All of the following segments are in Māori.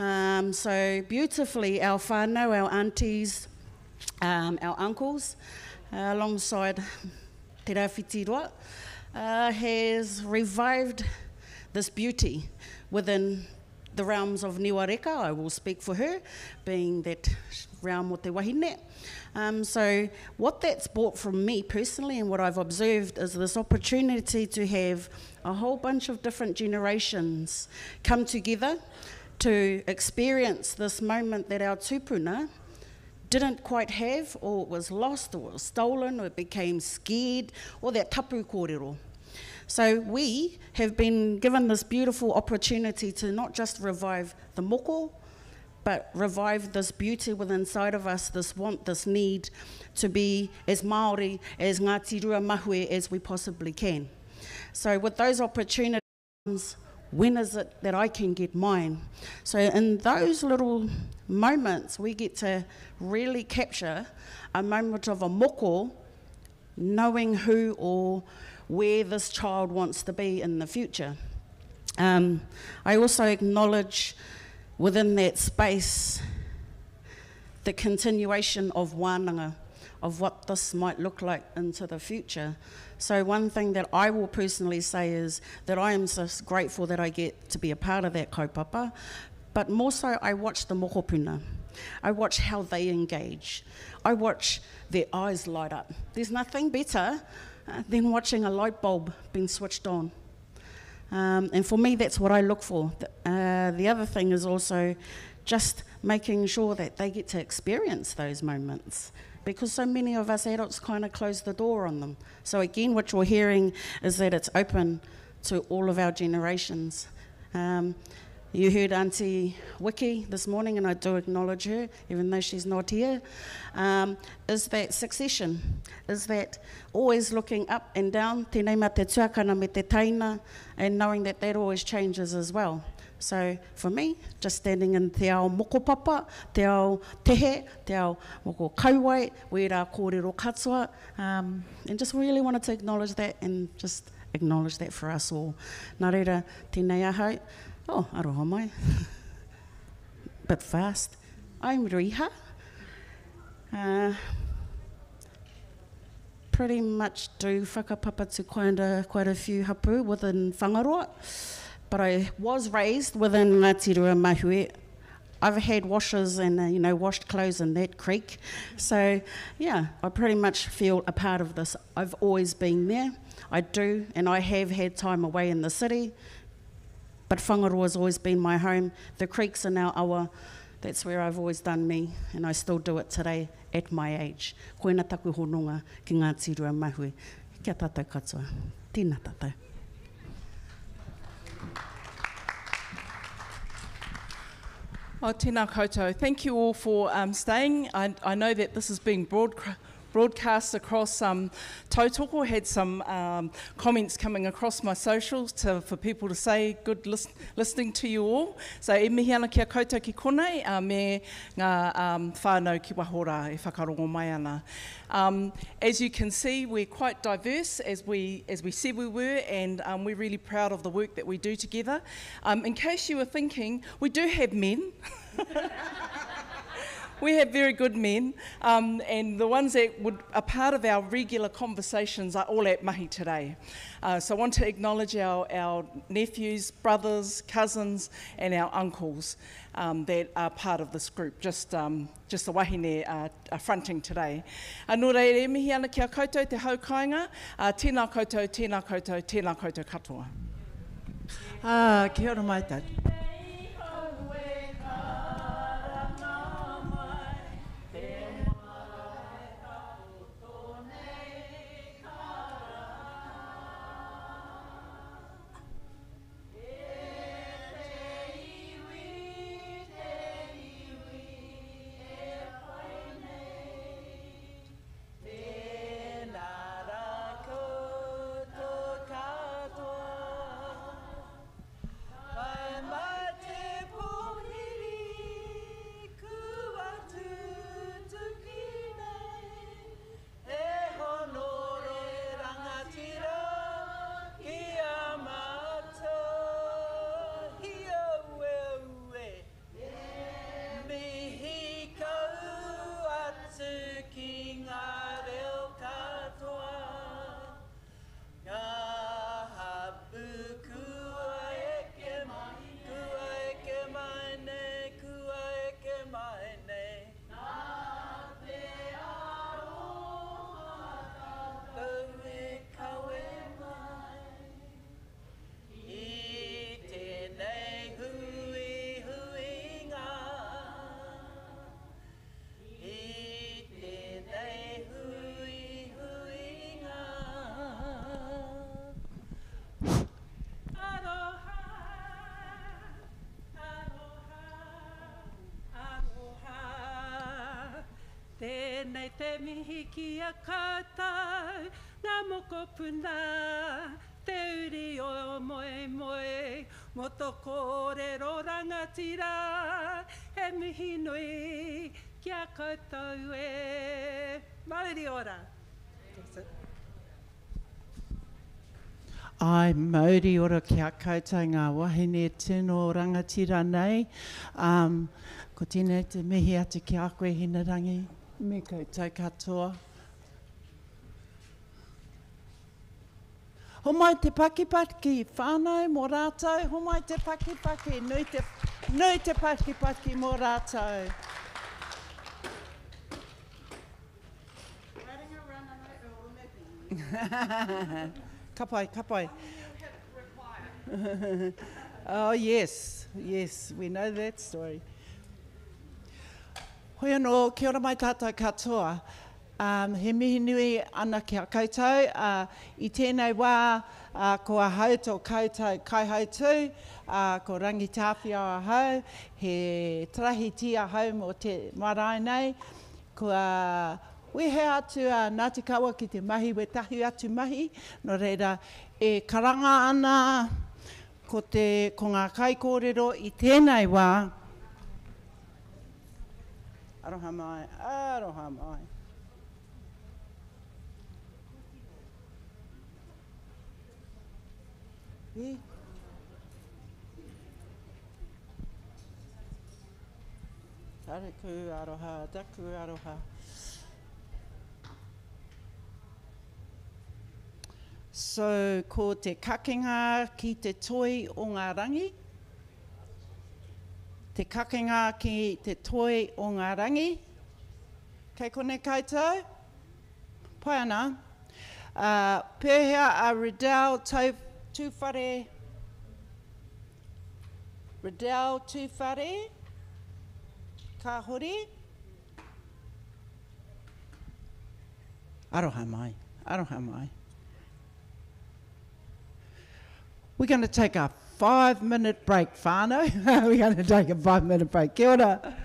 So beautifully, our whānau, our aunties, our uncles, alongside Te Rāwhiti has revived this beauty within the realms of Niwa Reka. I will speak for her, being that realm o te wahine. So what that's brought from me personally and what I've observed is this opportunity to have a whole bunch of different generations come together to experience this moment that our tupuna didn't quite have, or it was lost, or it was stolen, or it became scared, or that tapu kōrero. So we have been given this beautiful opportunity to not just revive the moko, but revive this beauty within inside of us, this want, this need to be as Māori, as Ngāti Rua Mahue as we possibly can. So with those opportunities, when is it that I can get mine? So in those little moments, we get to really capture a moment of a moko, knowing who or where this child wants to be in the future. I also acknowledge within that space the continuation of wānanga, of what this might look like into the future. So one thing that I will personally say is that I am so grateful that I get to be a part of that kaupapa, but more so I watch the mokopuna. I watch how they engage. I watch their eyes light up. There's nothing better than watching a light bulb being switched on. And for me, that's what I look for. The other thing is also just making sure that they get to experience those moments, because so many of us adults kind of close the door on them. So again, what you're hearing is that it's open to all of our generations. You heard Auntie Wiki this morning, and I do acknowledge her, even though she's not here, is that succession, is that always looking up and down, tēnei mā te tuakana me te taina, and knowing that that always changes as well. So for me, just standing in te ao mokopapa, te ao tehe, te ao moko kauai, wē rā kōrero katoa, and just really wanted to acknowledge that and just acknowledge that for us all. Nā reira, tēnei ahau. Oh, aroha mai. Bit fast. I'm Riha. Pretty much do whakapapa to quite a few hapu within Whangaroa, but I was raised within Ngāti Rua Mahue. I've had washes and washed clothes in that creek. So yeah, I pretty much feel a part of this. I've always been there. I do, and I have had time away in the city, but Whangaroa has always been my home. The creeks are now awa. That's where I've always done me, and I still do it today at my age. Koina taku hononga ki Ngāti Rua Mahue. Kia tātou katoa. Tēnā tātou. Oh, tēnā koutou. Thank you all for staying. I know that this is being broadcast across Tautoko. Had some comments coming across my socials for people to say good listening to you all. So e mihi ana kia koutou ki konei, me ngā whānau ki wahora e whakarongo mai ana. As you can see, we're quite diverse, as we said we were, and we're really proud of the work that we do together. In case you were thinking, we do have men. We have very good men, and the ones that are part of our regular conversations are all at mahi today. So I want to acknowledge our nephews, brothers, cousins, and our uncles that are part of this group, just the wahine are fronting today. Nō reira, e mihi ana kia koutou te haukainga, tēnā koutou, tēnā koutou, tēnā koutou katoa. Kia ora mai tātou. Bye. te mihi ki a koutou, ngā moko puna, te uri o moe moe, mo tō kōrero rangatira, he mihi nui ki a koutou e. Mauri ora. That's it. Ai, mauri ora ki a koutou ngā wahine tino rangatira nei. Ko tēnei te mihi atu ki a koe hinarangi. Me koutou katoa. Ho mai te pakipaki whānau mō rātou. Ho mai te pakipaki. Nui te pakipaki mō rātou. Kapai, kapai. Oh, yes, yes, we know that story. Hoi anō, kia ora mai tātou katoa. He mihi nui ana ki a koutou. I tēnei wā, ko a hau tō koutou kaihau tū, ko rangitāwhia a hau, he trahiti a hau mō te marae nei, ko a wehe atu a Ngāti Kawa ki te mahi, we tahi atu mahi, no reira e karanga ana ko ngā kaikōrero i tēnei wā. Aroha mai, aroha mai. E? Tareku aroha, taku aroha. So, ko te kakenga ki te toi o ngā rangi. Te kakenga ki te toi o ngā rangi. Kei kone koutou? Pai ana. Pēhea a Riddell tūwhare. Riddell tūwhare. Ka hori. Aroha mai, aroha mai. We're going to take a 5-minute break, whānau. We're going to take a 5-minute break. Kia ora.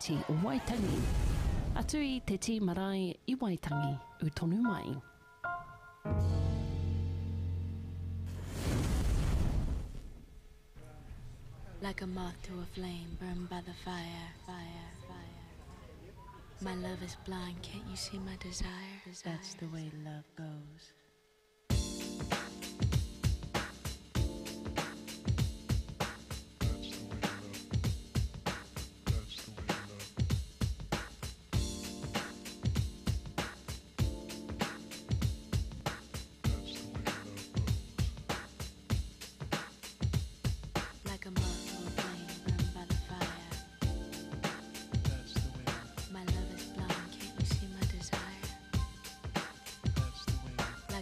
Ti o Waitangi. Atu I te ti marae I Waitangi, u tonu mai. Like a moth to a flame, burned by the fire, fire, fire. My love is blind, can't you see my desire? That's the way love goes. Like a moth to a flame, burned by the fire. That's the way My love is blind, can't you see my desire? That's the way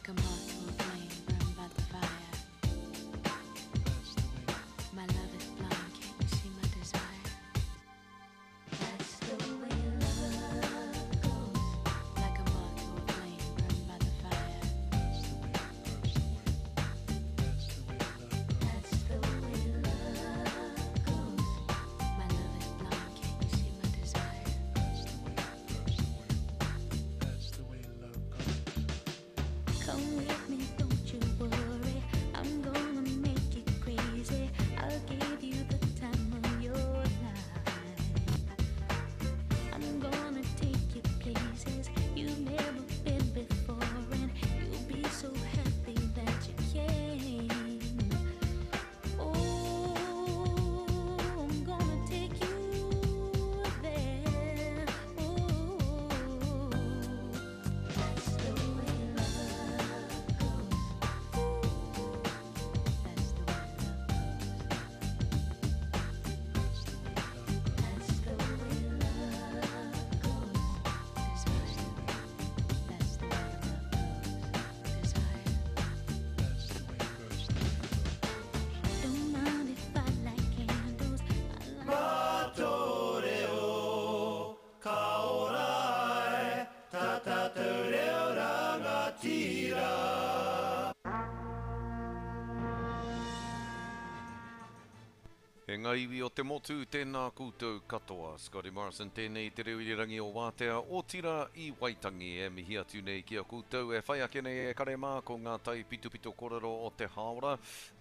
E ngā iwi o te motu, tēnā koutou katoa. Scotty Morrison, tēnei te reo i rangi o Wātea, o tira i Waitangi, e mihi atu nei ki a koutou, e whai ake nei e kare mā ko ngā tai pitupito korero o te haora,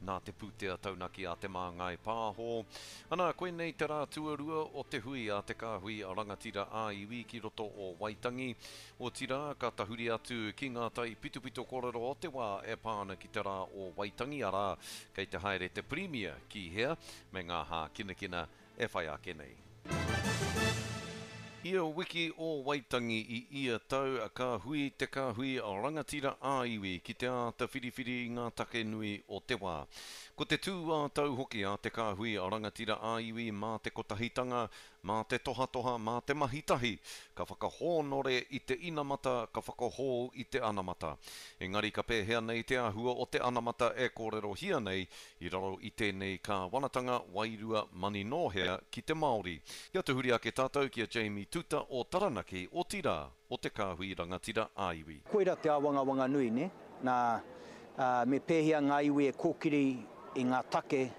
nā te pūtea taunaki a te māngai pāho. Ana, koe nei te rā tuarua o te hui a te kāhui a rangatira a iwi ki roto o Waitangi. O tira, ka tahuri atu ki ngā tai pitupito korero o te wā e pāna ki te rā o Waitangi, arā, kei te haere te premier ki hea, me ngā ha kina e whai ake nei. Ia wiki o Waitangi i ia tau a kāhui te kāhui a rangatira a iwi ki te ata whiriwhiri ngā take nui o te wā. Ko te tū a tau hoki a te kāhui a rangatira a iwi mā te kotahitanga, mā te tohatoha, mā te mahitahi. Ka whakahōnore i te inamata, ka whakahō i te anamata. Engari ka pēhea nei te āhua o te anamata e kōrero hia nei, i raro i tēnei ka wanatanga wairua mani nōhea ki te Māori. Ia te huri ake tātou ki a Jamie Tuta o Taranaki o tira o te kāhui rangatira a iwi. Koera te awanga nui, ne? Nā me pēhea ngā iwi e kōkiri i ngā take